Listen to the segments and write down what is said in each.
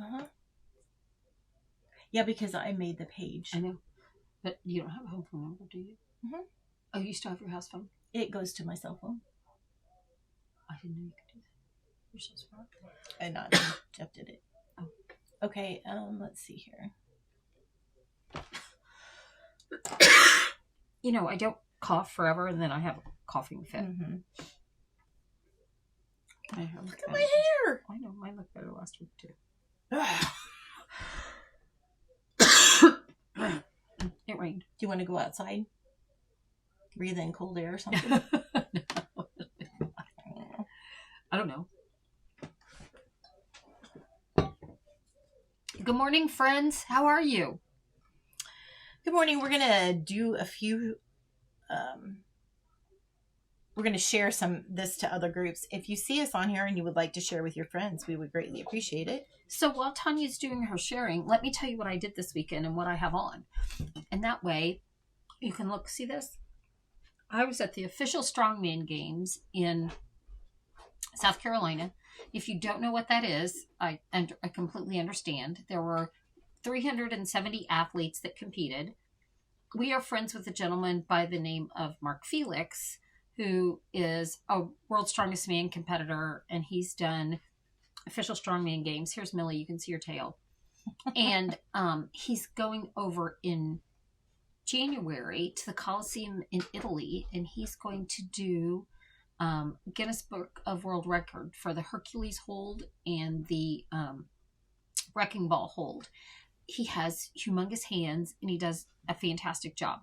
Uh-huh. Yeah, because I made the page. I know. But you don't have a home phone number, do you? Mm-hmm. Oh, you still have your house phone? It goes to my cell phone. I didn't know you could do that. You're so smart. And not Jeff did it. Oh. Okay, let's see here. You know, I don't cough forever and then I have a coughing fit. Mm-hmm. Look at my hair. I know, mine looked better last week too. It rained. Do you want to go outside? Breathe in cold air or something? No. I don't know. Good morning, friends. How are you? Good morning. We're going to do a few... we're going to share this to other groups. If you see us on here and you would like to share with your friends, we would greatly appreciate it. So while Tanya's doing her sharing, let me tell you what I did this weekend and what I have on. And that way you can look, see this? I was at the official Strongman Games in South Carolina. If you don't know what that is, I completely understand. There were 370 athletes that competed. We are friends with a gentleman by the name of Mark Felix, who is a World's Strongest Man competitor, and he's done official Strongman Games. Here's Millie. You can see her tail. And he's going over in January to the Coliseum in Italy, and he's going to do Guinness Book of World Record for the Hercules hold and the Wrecking Ball hold. He has humongous hands, and he does a fantastic job.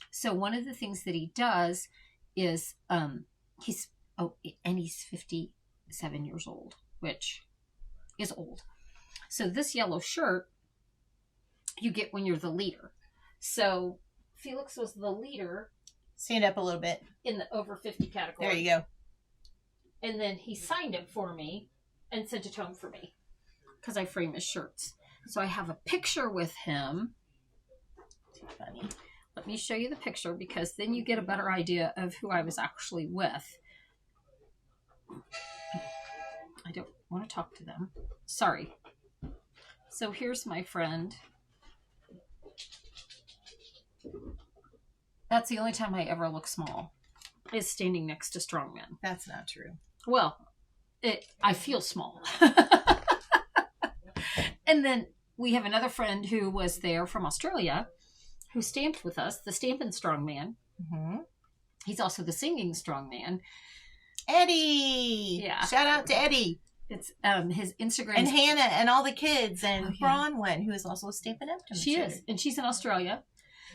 So one of the things that he does is he's 57 years old, which is old. So this yellow shirt you get when you're the leader. So Felix was the leader. Stand up a little bit. In the over 50 category. There you go. And then he signed it for me and sent it home for me because I frame his shirts. So I have a picture with him. Funny. Let me show you the picture because then you get a better idea of who I was actually with. I don't want to talk to them. Sorry. So here's my friend. That's the only time I ever look small, is standing next to strongmen. That's not true. Well, I feel small. And then we have another friend who was there from Australia who stamped with us, the Stampin' Strongman. Mm-hmm. He's also the Singing Strongman. Eddie! Yeah. Shout out to Eddie. It's his Instagram. And Hannah and all the kids and Bronwyn, who is also a Stampin' Up. She is, and she's in Australia.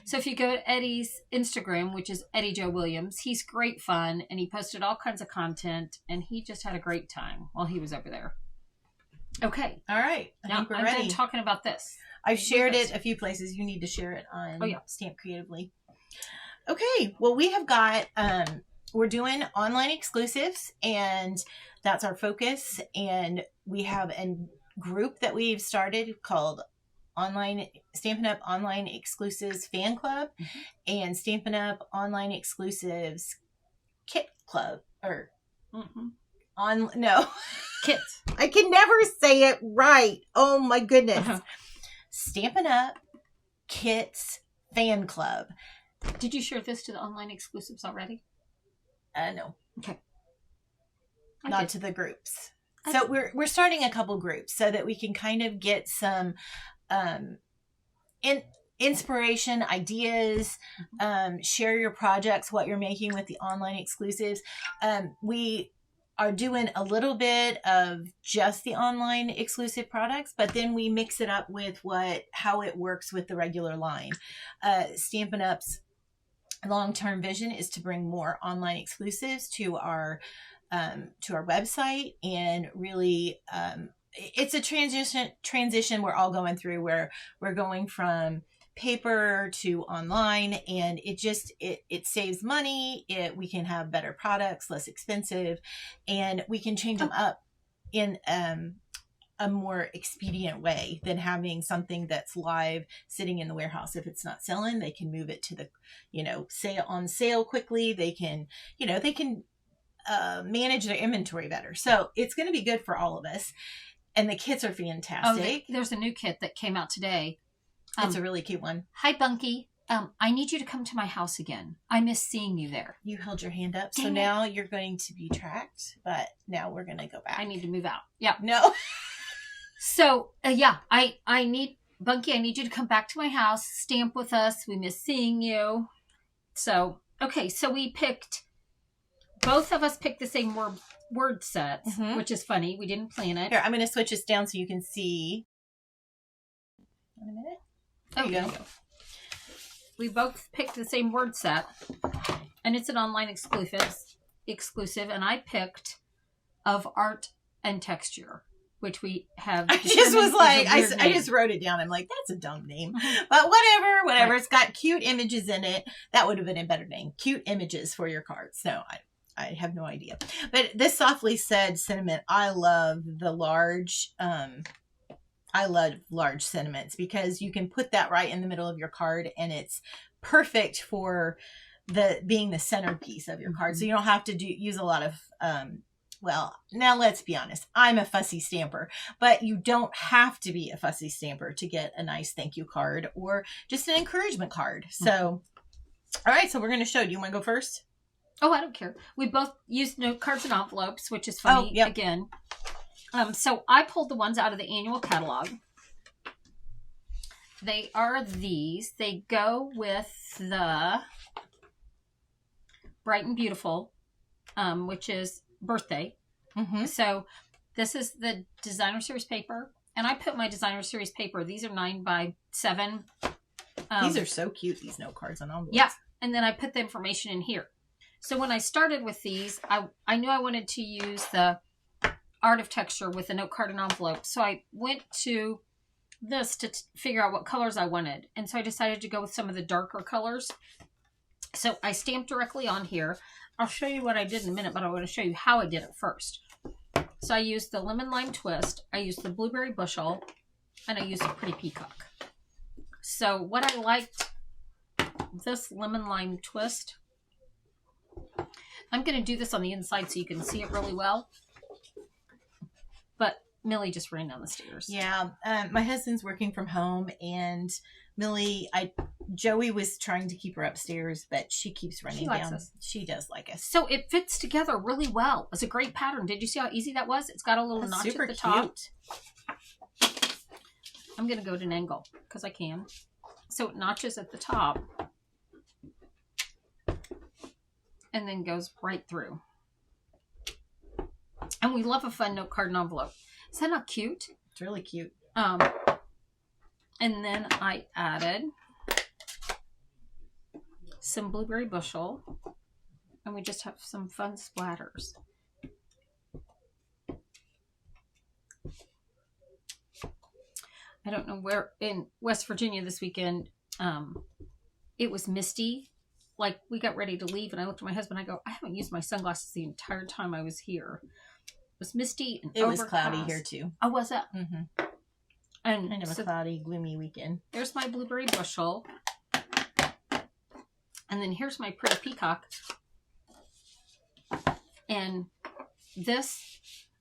So if you go to Eddie's Instagram, which is Eddie Joe Williams, he's great fun, and he posted all kinds of content, and he just had a great time while he was over there. Okay. All right. I think we're ready. Done talking about this. I've shared it a few places. You need to share it on Stamp Creatively. Okay. Well, we have got, we're doing online exclusives, and that's our focus. And we have a group that we've started called Stampin' Up! Online Exclusives Fan Club, and Stampin' Up! Online Exclusives Kit Club. Kits. I can never say it right. Oh my goodness. Stampin' Up! Kits Fan Club. Did you share this to the online exclusives already? No. Okay. Not to the groups. So we're starting a couple groups so that we can kind of get some inspiration, ideas, share your projects, what you're making with the online exclusives. We are doing a little bit of just the online exclusive products, but then we mix it up with how it works with the regular line. Stampin' Up's long-term vision is to bring more online exclusives to our website, and really it's a transition we're all going through, where we're going from paper to online, and it saves money. We can have better products, less expensive, and we can change them up in a more expedient way than having something that's live sitting in the warehouse. If it's not selling, they can move it to the, on sale quickly. They can manage their inventory better. So it's going to be good for all of us. And the kits are fantastic. There's a new kit that came out today. It's a really cute one. Hi, Bunky. I need you to come to my house again. I miss seeing you there. You held your hand up. So now you're going to be tracked, but now we're going to go back. I need to move out. Yeah. No. So, I need, Bunky, I need you to come back to my house, stamp with us. We miss seeing you. So, okay. So both of us picked the same word sets, which is funny. We didn't plan it. Here, I'm going to switch this down so you can see. Wait a minute. There you go. We both picked the same word set, and it's an online exclusive, and I picked Of Art and Texture, which we have. I just was like, I just wrote it down. I'm like, that's a dumb name, but whatever. Right. It's got cute images in it. That would have been a better name. Cute images for your cards. So I have no idea. But this Softly Said sentiment, I love the large. I love large sentiments because you can put that right in the middle of your card, and it's perfect for being the centerpiece of your card. So you don't have to use a lot of. Well, now let's be honest. I'm a fussy stamper, but you don't have to be a fussy stamper to get a nice thank you card or just an encouragement card. So, all right. So we're going to show. Do you want to go first? Oh, I don't care. We both used note cards and envelopes, which is funny. Again. So I pulled the ones out of the annual catalog. They are these. They go with the Bright and Beautiful, which is birthday. So this is the designer series paper. And I put my designer series paper. These are 9x7. These are so cute, these note cards and envelopes. Yeah. And then I put the information in here. So when I started with these, I knew I wanted to use the Art of Texture with a note card and envelope. So I went to this to figure out what colors I wanted. And so I decided to go with some of the darker colors. So I stamped directly on here. I'll show you what I did in a minute, but I want to show you how I did it first. So I used the Lemon Lime Twist. I used the Blueberry Bushel. And I used a Pretty Peacock. So what I liked, this Lemon Lime Twist. I'm going to do this on the inside so you can see it really well. But Millie just ran down the stairs. Yeah. My husband's working from home, and Joey was trying to keep her upstairs, but she keeps running down. She does like us. So it fits together really well. It's a great pattern. Did you see how easy that was? It's got a little notch at the top. I'm going to go at an angle because I can. So it notches at the top and then goes right through. And we love a fun note card and envelope. Is that not cute? It's really cute. And then I added some Blueberry Bushel. And we just have some fun splatters. I don't know where in West Virginia this weekend, it was misty. Like we got ready to leave and I looked at my husband. I go, I haven't used my sunglasses the entire time I was here. It was misty and overcast. Was cloudy here too. Oh, was that? Mm-hmm. And kind of a cloudy, gloomy weekend. There's my Blueberry Bushel. And then here's my Pretty Peacock. And this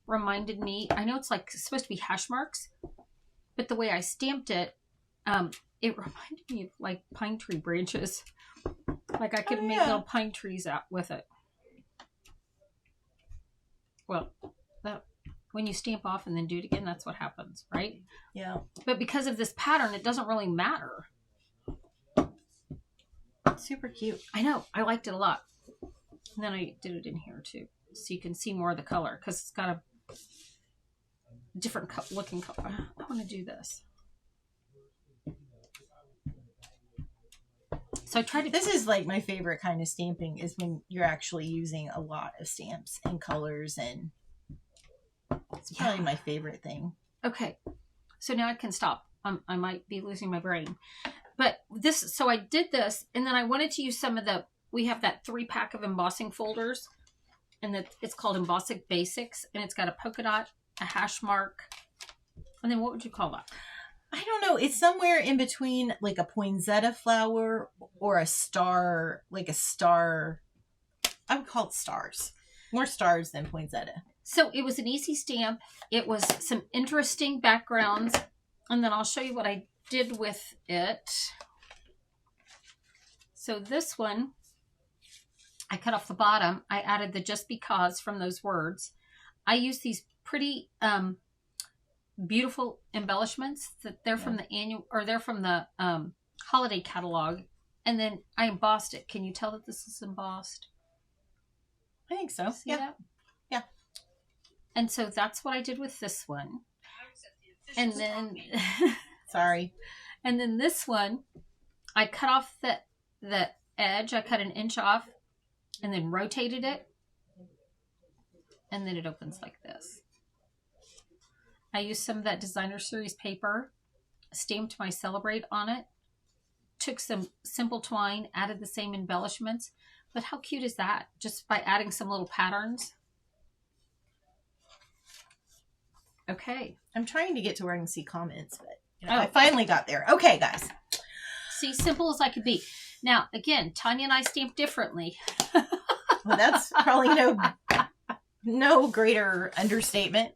reminded me, I know it's like supposed to be hash marks, but the way I stamped it, it reminded me of like pine tree branches. Like I could make little pine trees out with it. Well, when you stamp off and then do it again, that's what happens, right? Yeah. But because of this pattern, it doesn't really matter. Super cute. I know. I liked it a lot. And then I did it in here too. So you can see more of the color because it's got a different looking color. I want to do this. So I tried to... This is like my favorite kind of stamping is when you're actually using a lot of stamps and colors, and it's probably my favorite thing. Okay. So now I can stop. I might be losing my brain. But this, so I did this, and then I wanted to use some of we have that 3-pack of embossing folders, and it's called Embossing Basics, and it's got a polka dot, a hash mark, and then what would you call that? I don't know. It's somewhere in between like a poinsettia flower or a star, like a star. I would call it stars. More stars than poinsettia. So it was an easy stamp. It was some interesting backgrounds. And then I'll show you what I did with it. So this one, I cut off the bottom. I added the just because from those words. I used these pretty beautiful embellishments that they're from the annual, or they're from the holiday catalog. And then I embossed it. Can you tell that this is embossed? I think so. See that? Yeah. And so that's what I did with this one. And then, sorry. And then this one, I cut off the edge. I cut an inch off and then rotated it. And then it opens like this. I used some of that designer series paper, stamped my Celebrate on it, took some simple twine, added the same embellishments. But how cute is that? Just by adding some little patterns. Okay. I'm trying to get to where I can see comments, but I finally got there. Okay, guys. See, simple as I could be. Now, again, Tanya and I stamp differently. Well, that's probably no greater understatement.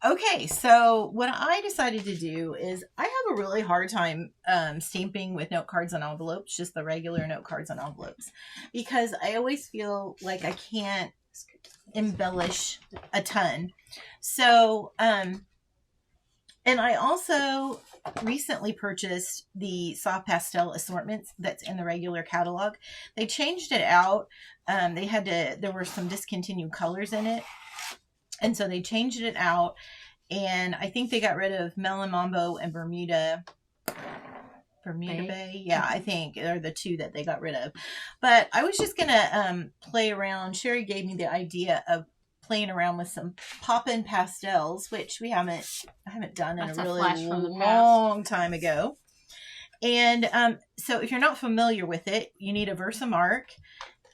Okay, so what I decided to do is I have a really hard time stamping with note cards on envelopes, just the regular note cards on envelopes, because I always feel like I can't embellish a ton. So, and I also recently purchased the soft pastel assortments that's in the regular catalog. They changed it out. There were some discontinued colors in it. And so they changed it out. And I think they got rid of Melon Mambo and Bermuda Bay. Yeah, I think they're the two that they got rid of. But I was just going to play around. Sherry gave me the idea of playing around with some pop-in pastels, which I haven't done in a really long time ago. And so if you're not familiar with it, you need a Versamark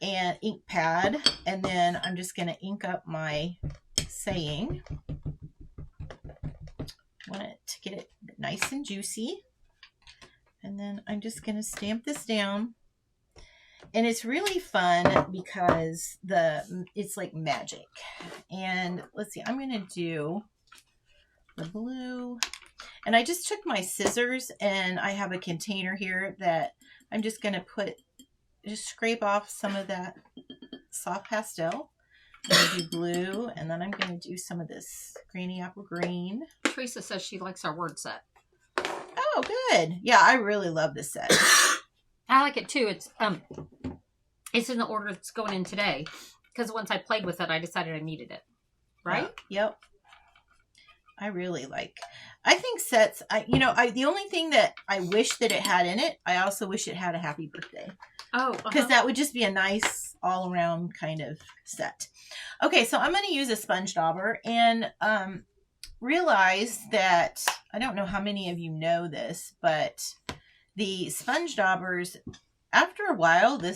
and ink pad, and then I'm just going to ink up my saying. Want it to get it nice and juicy. And then I'm just going to stamp this down. And it's really fun because it's like magic. And let's see, I'm going to do the blue. And I just took my scissors, and I have a container here that I'm just going to just scrape off some of that soft pastel. I'm going to do blue, and then I'm going to do some of this Granny Apple Green. Teresa says she likes our word set. Oh, good. Yeah, I really love this set. I like it too. It's in the order it's going in today, because once I played with it, I decided I needed it. Right? Yep. I think sets, the only thing that I wish that it had in it, I also wish it had a happy birthday. Oh, because that would just be a nice all around kind of set. Okay, so I'm going to use a sponge dauber, and realize that, I don't know how many of you know this, but the sponge daubers, after a while, the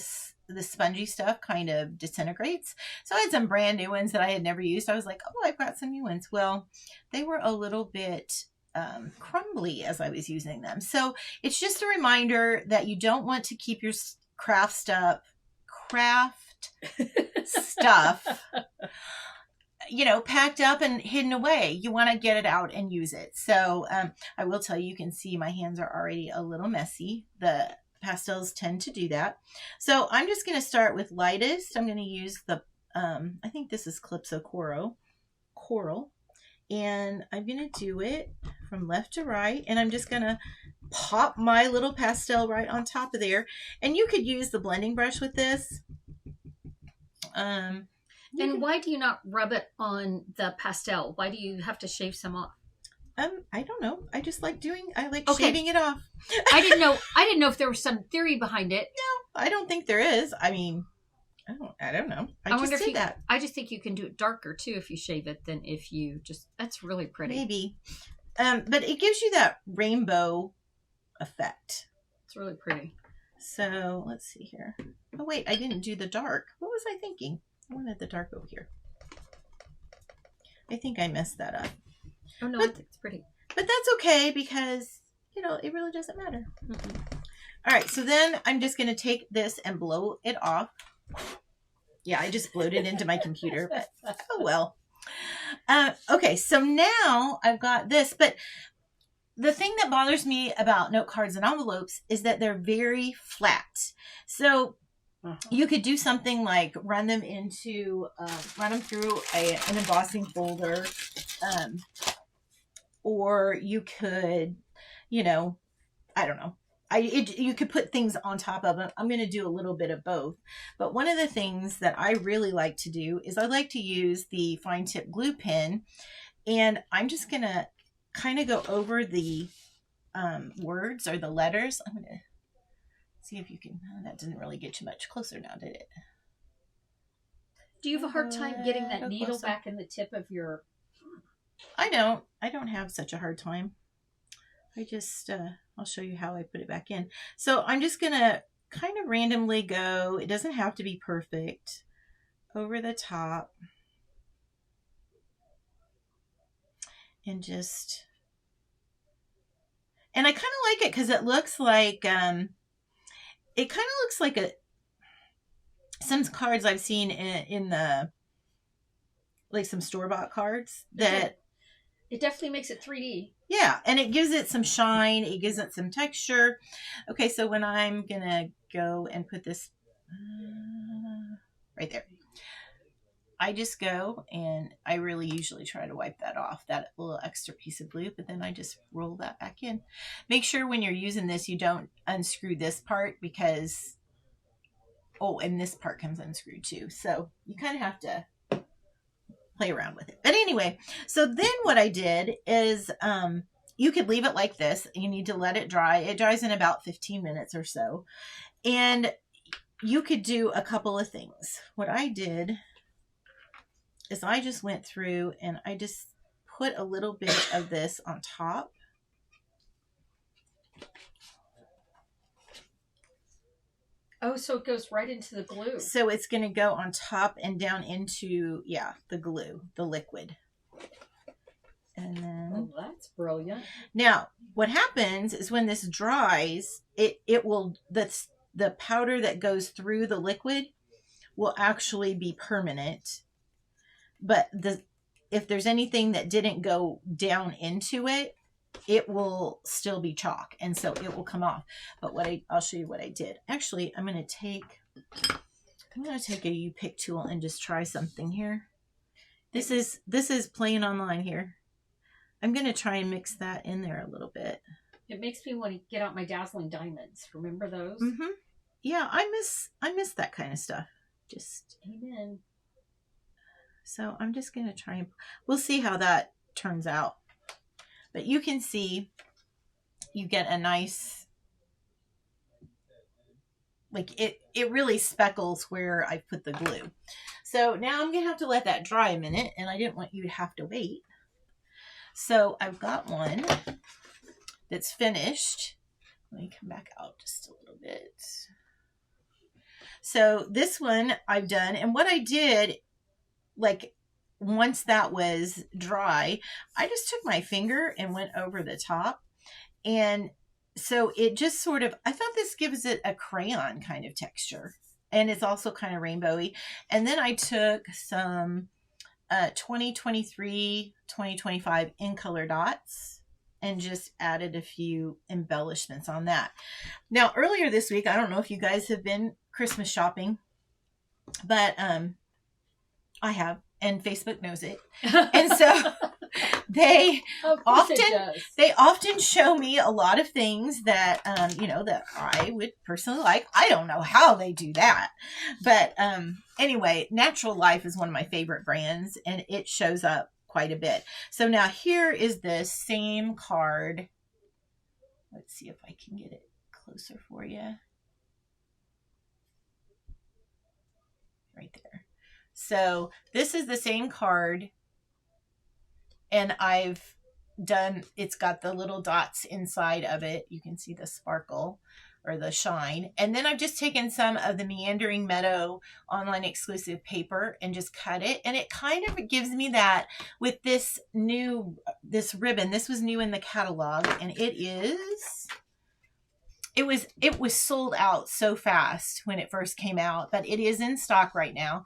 spongy stuff kind of disintegrates. So I had some brand new ones that I had never used. I was like, oh, I've got some new ones. Well, they were a little bit crumbly as I was using them. So it's just a reminder that you don't want to keep your craft stuff, packed up and hidden away. You want to get it out and use it. So I will tell you, you can see my hands are already a little messy. The pastels tend to do that. So I'm just going to start with lightest. I'm going to use the, I think this is Calypso Coral. And I'm going to do it from left to right. And I'm just going to pop my little pastel right on top of there. And you could use the blending brush with this. And why do you not rub it on the pastel? Why do you have to shave some off? I don't know. I just like shaving it off. I didn't know if there was some theory behind it. No, I don't think there is. I mean, I don't know. I just did that. I just think you can do it darker too if you shave it than if you that's really pretty. Maybe. But it gives you that rainbow effect. It's really pretty. So let's see here. Oh wait, I didn't do the dark. What was I thinking? I wanted the dark over here. I think I messed that up. Oh no, I think it's pretty. But that's okay because, it really doesn't matter. Mm-hmm. All right, so then I'm just going to take this and blow it off. Yeah, I just bloated into my computer, but oh well. Okay, so now I've got this, but the thing that bothers me about note cards and envelopes is that they're very flat. So you could do something like run them through an embossing folder, or you could, I don't know. You could put things on top of them. I'm going to do a little bit of both. But one of the things that I really like to do is I like to use the fine tip glue pen, and I'm just going to kind of go over the words or the letters. I'm going to see if you can, that didn't really get you much closer now, did it? Do you have a hard time getting that needle back in the tip of your... I don't have such a hard time. I just, I'll show you how I put it back in. So I'm just going to kind of randomly go, it doesn't have to be perfect, over the top. And I kind of like it because it looks like, some cards I've seen in the, like some store-bought cards that... It definitely makes it 3D. Yeah, and it gives it some shine. It gives it some texture. Okay, so when I'm going to go and put this right there, I just go and I really usually try to wipe that off, that little extra piece of glue, but then I just roll that back in. Make sure when you're using this, you don't unscrew this part because, and this part comes unscrewed too. So you kind of have to play around with it. But anyway, so then what I did is you could leave it like this. You need to let it dry. It dries in about 15 minutes or so. And you could do a couple of things. What I did is I just went through and I just put a little bit of this on top. Oh, so it goes right into the glue. So it's going to go on top and down into, the glue, the liquid. And then... Oh, that's brilliant. Now, what happens is when this dries, it will, the powder that goes through the liquid will actually be permanent. But if there's anything that didn't go down into it, it will still be chalk, and so it will come off. But I'll show you what I did. Actually, I'm going to take a U-pick tool and just try something here. This is playing online here. I'm going to try and mix that in there a little bit. It makes me want to get out my dazzling diamonds. Remember those? Mm-hmm. Yeah, I miss that kind of stuff. Just amen. So I'm just going to try and we'll see how that turns out. But you can see you get a nice, like it really speckles where I put the glue. So now I'm going to have to let that dry a minute, and I didn't want you to have to wait. So I've got one that's finished. Let me come back out just a little bit. So this one I've done, and what I did, like once that was dry, I just took my finger and went over the top. And so it just sort of, I thought this gives it a crayon kind of texture. And it's also kind of rainbowy. And then I took some 2023, 2025 in color dots and just added a few embellishments on that. Now, earlier this week, I don't know if you guys have been Christmas shopping, but I have, and Facebook knows it. And so they often show me a lot of things that that I would personally like. I don't know how they do that, but anyway, Natural Life is one of my favorite brands, and it shows up quite a bit. So now here is this same card. Let's see if I can get it closer for you. Right there. So this is the same card, and it's got the little dots inside of it. You can see the sparkle or the shine. And then I've just taken some of the Meandering Meadow online exclusive paper and just cut it. And it kind of gives me that with this ribbon. This was new in the catalog, and it was sold out so fast when it first came out, but it is in stock right now.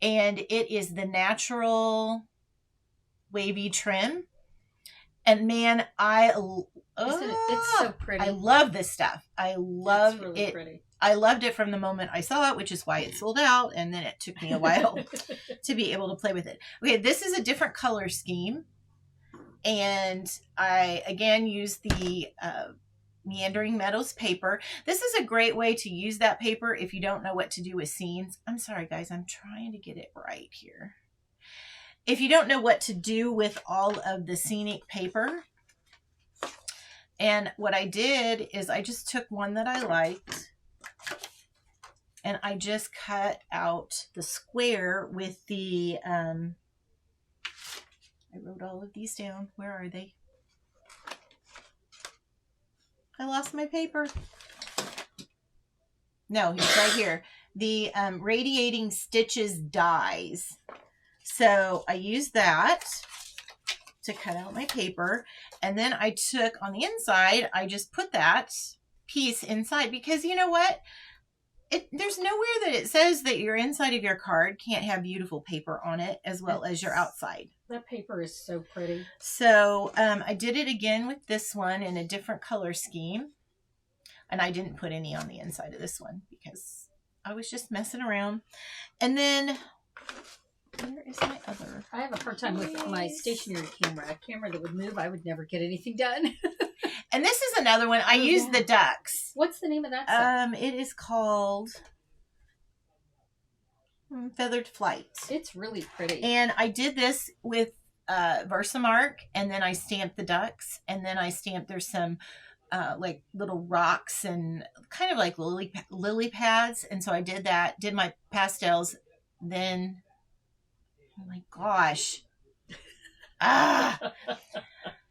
And it is the natural wavy trim. And man, it's so pretty. I love this stuff. I love really it. Pretty. I loved it from the moment I saw it, which is why it sold out. And then it took me a while to be able to play with it. Okay, this is a different color scheme. And I, again, use the Meandering Meadows paper. This is a great way to use that paper if you don't know what to do with scenes. I'm sorry, guys. I'm trying to get it right here. If you don't know what to do with all of the scenic paper, and what I did is I just took one that I liked and I just cut out the square with the, I wrote all of these down. Where are they? I lost my paper. No, it's right here. The Radiating Stitches dies. So I used that to cut out my paper. And then I took on the inside, I just put that piece inside because you know what? There's nowhere that it says that your inside of your card can't have beautiful paper on it as well as your outside. That paper is so pretty. So I did it again with this one in a different color scheme. And I didn't put any on the inside of this one because I was just messing around. And then, where is my other? I have a hard time with my stationary camera. A camera that would move, I would never get anything done. And this is another one. I use the ducks. What's the name of that set? It is called Feathered Flight. It's really pretty. And I did this with Versamark, and then I stamped the ducks, and then I stamped, there's some like little rocks and kind of like lily pads. And so I did that, did my pastels. Then, oh my gosh.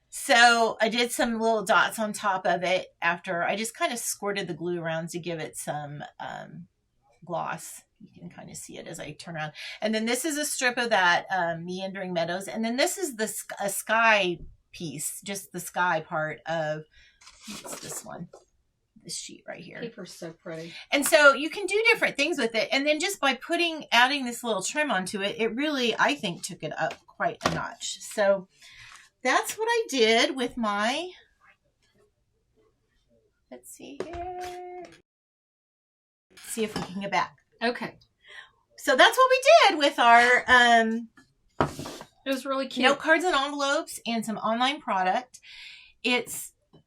So I did some little dots on top of it after I just kind of squirted the glue around to give it some gloss. You can kind of see it as I turn around. And then this is a strip of that Meandering Meadows. And then this is a sky piece, just the sky part of, what's this one? This sheet right here. Paper's so pretty. And so you can do different things with it. And then just by adding this little trim onto it, it really, I think, took it up quite a notch. So that's what I did with my, let's see here. Let's see if we can get back. Okay. So that's what we did with our it was really cute. note cards and envelopes and some online product.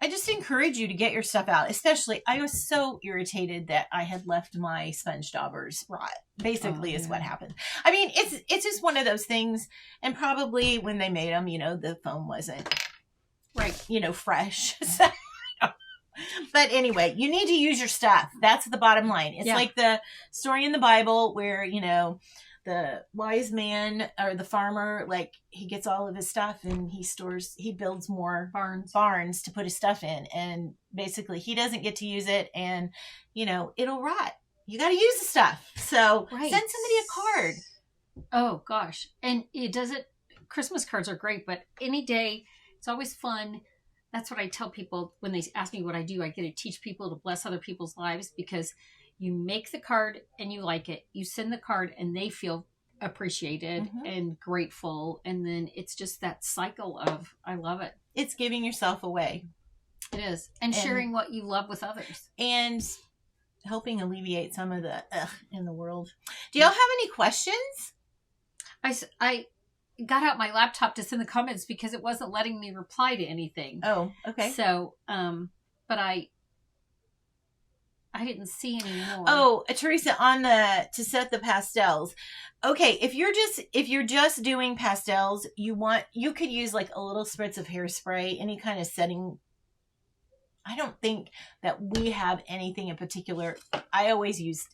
I just encourage you to get your stuff out. Especially, I was so irritated that I had left my sponge daubers rot. Basically, is what happened. I mean, it's just one of those things. And probably when they made them, the foam wasn't right, fresh. So, but anyway, you need to use your stuff. That's the bottom line. It's like the story in the Bible where the wise man or the farmer, like he gets all of his stuff and he builds more barns to put his stuff in. And basically he doesn't get to use it and, it'll rot. You got to use the stuff. So send somebody a card. Oh gosh. And Christmas cards are great, but any day it's always fun. That's what I tell people when they ask me what I do. I get to teach people to bless other people's lives because you make the card and you like it. You send the card and they feel appreciated and grateful. And then it's just that cycle of, I love it. It's giving yourself away. It is. And sharing what you love with others. And helping alleviate some of the in the world. Do y'all have any questions? I got out my laptop to send the comments because it wasn't letting me reply to anything. Oh, okay. So, but I didn't see any more. Oh, Teresa, to set the pastels. Okay, if you're just doing pastels, you could use like a little spritz of hairspray, any kind of setting. I don't think that we have anything in particular. I always use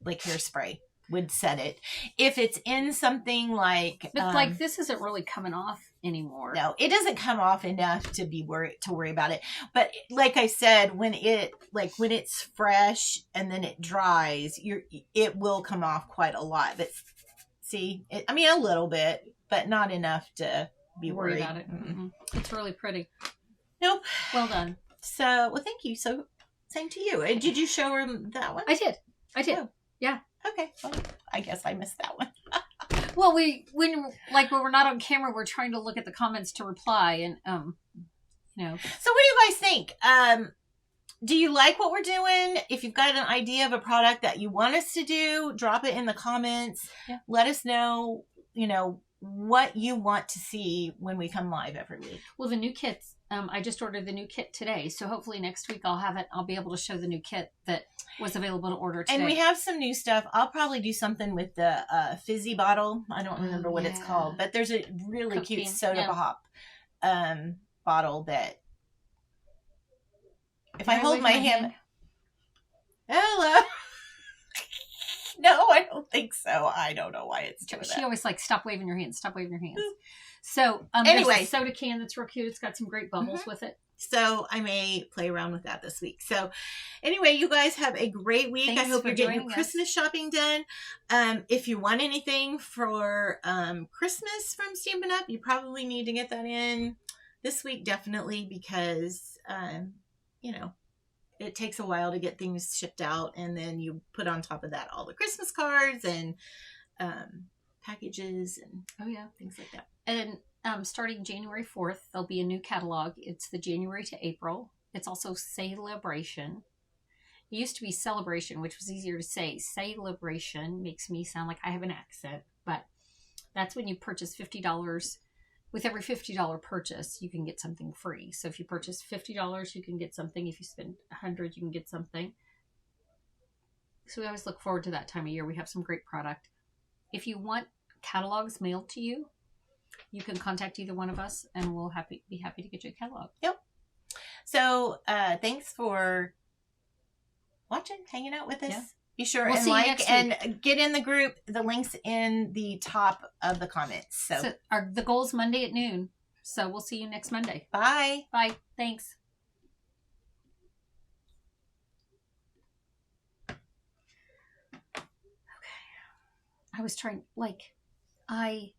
like hairspray would set it. If it's in something like, but like this isn't really coming off anymore. No, it doesn't come off enough to worry about it. But like I said, when it's fresh and then it dries, it will come off quite a lot. But see, a little bit, but not enough to be worried about it. Mm-hmm. It's really pretty. Nope. Well done. So, well, thank you so Same to you. And did you show her that one? I did. Oh. Yeah. Okay. Well, I guess I missed that one. Well, when we're not on camera, we're trying to look at the comments to reply, and you know. So what do you guys think? Do you like what we're doing? If you've got an idea of a product that you want us to do, drop it in the comments. Yeah. Let us know, what you want to see when we come live every week. Well, the new kits, I just ordered the new kit today. So hopefully next week I'll have it. I'll be able to show the new kit that was available to order today. And we have some new stuff. I'll probably do something with the fizzy bottle. I don't remember what it's called, but there's a really cute soda pop bottle that if I hold my hand. Hello. No, I don't think so. I don't know why it's doing that. She always like, stop waving your hands. Stop waving your hands. So anyway, there's a soda can that's real cute. It's got some great bubbles with it. So I may play around with that this week. So anyway, you guys have a great week. Thanks I hope you're getting your us. Christmas shopping done. If you want anything for Christmas from Stampin' Up, you probably need to get that in this week, definitely, because, it takes a while to get things shipped out. And then you put on top of that all the Christmas cards and packages and things like that. And starting January 4th, there'll be a new catalog. It's the January to April. It's also Celebration. It used to be Celebration, which was easier to say. Celebration makes me sound like I have an accent, but that's when you purchase $50. With every $50 purchase, you can get something free. So if you purchase $50, you can get something. If you spend $100, you can get something. So we always look forward to that time of year. We have some great product. If you want catalogs mailed to you, you can contact either one of us, and we'll be happy to get you a catalog. Yep. So thanks for watching, hanging out with us. Yeah. Be sure and like and get in the group. The link's in the top of the comments. So the goal's Monday at noon. So we'll see you next Monday. Bye. Bye. Thanks. Okay. I was trying, I